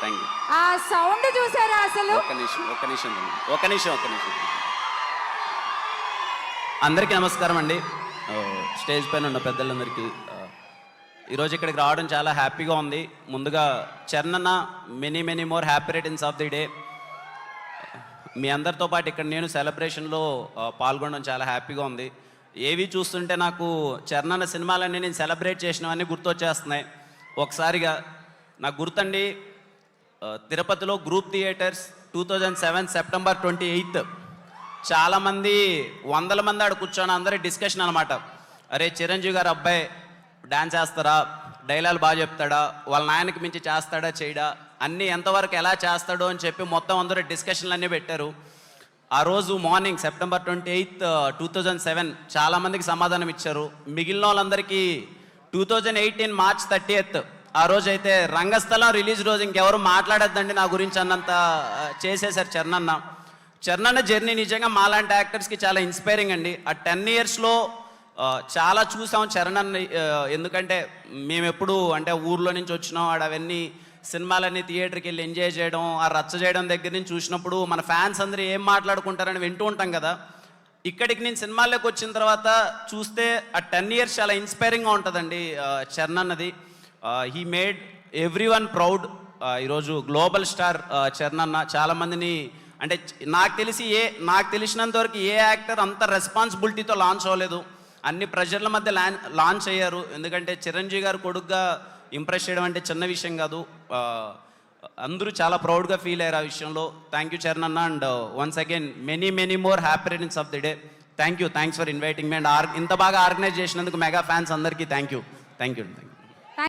Thank you. ఆ sound చూసారా అసలు? ఒక్క నిమిషం. అందరికీ నమస్కారం అండి. స్టేజ్ పైన ఉన్న పెద్దలందరికీ ఈరోజు ఇక్కడికి రావడం చాలా హ్యాపీగా ఉంది. ముందుగా Charan many more happy returns of the day. మీ అందరితో పాటు ఇక్కడ నేను సెలబ్రేషన్లో పాల్గొనడం చాలా హ్యాపీగా ఉంది. ఏవి చూస్తుంటే నాకు చరణ్ సినిమాలన్నీ నేను సెలబ్రేట్ చేసినవన్నీ గుర్తొచ్చేస్తున్నాయి. ఒకసారిగా నాకు గుర్తండి, తిరుపతిలో గ్రూప్ థియేటర్స్ 2007 సెప్టెంబర్ 28 చాలామంది 100 మంది ఆడ కూర్చొని అందరి డిస్కషన్ అనమాట. అరే చిరంజీవి గారు అబ్బాయి డ్యాన్స్ చేస్తారా, డైలాగ్ బాగా చెప్తాడా, వాళ్ళ నాయనకి మించి చేస్తాడా చేయడా, అన్నీ ఎంతవరకు ఎలా చేస్తాడో అని చెప్పి మొత్తం అందరూ డిస్కషన్లు అన్నీ పెట్టారు. ఆ రోజు మార్నింగ్ సెప్టెంబర్ 28, 2007 చాలామందికి సమాధానం ఇచ్చారు. మిగిలిన వాళ్ళందరికీ 2018 మార్చ్ 30 ఆ రోజు అయితే రంగస్థలం రిలీజ్ రోజు ఇంకెవరు మాట్లాడద్దండి నా గురించి అన్నంత చేసేశారు చరణ్ జర్నీ. నిజంగా మాలాంటి యాక్టర్స్కి చాలా ఇన్స్పైరింగ్ అండి. ఆ 10 ఇయర్స్లో చాలా చూసాం చరణ్. ఎందుకంటే మేము ఎప్పుడు అంటే ఊర్లో నుంచి వచ్చినాం, అవన్నీ సినిమాలన్నీ థియేటర్కి వెళ్ళి ఎంజాయ్ చేయడం, ఆ రచ్చ చేయడం దగ్గర నుంచి చూసినప్పుడు మన ఫ్యాన్స్ అందరూ ఏం మాట్లాడుకుంటారని వింటూ ఉంటాం కదా. ఇక్కడికి నేను సినిమాల్లోకి వచ్చిన తర్వాత చూస్తే ఆ 10 ఇయర్స్ చాలా ఇన్స్పైరింగ్గా ఉంటుందండి చరణ్ అన్నది. He made every one proud. ఈరోజు గ్లోబల్ స్టార్ చరణ్ అన్న. చాలామందిని అంటే నాకు తెలిసినంత వరకు ఏ యాక్టర్ అంత రెస్పాన్సిబిలిటీతో లాంచ్ అవ్వలేదు. అన్ని ప్రెషర్ల మధ్య లాంచ్ అయ్యారు. ఎందుకంటే చిరంజీవి గారు కొడుకుగా ఇంప్రెస్ చేయడం అంటే చిన్న విషయం కాదు. అందరూ చాలా ప్రౌడ్గా ఫీల్ అయ్యారు ఆ విషయంలో. థ్యాంక్ యూ చరణ్ అన్న. And once again many more happy returns of the day. Thanks for inviting me. And ఇంత బాగా ఆర్గనైజ్ చేసినందుకు మెగా ఫ్యాన్స్ అందరికీ థ్యాంక్ యూ.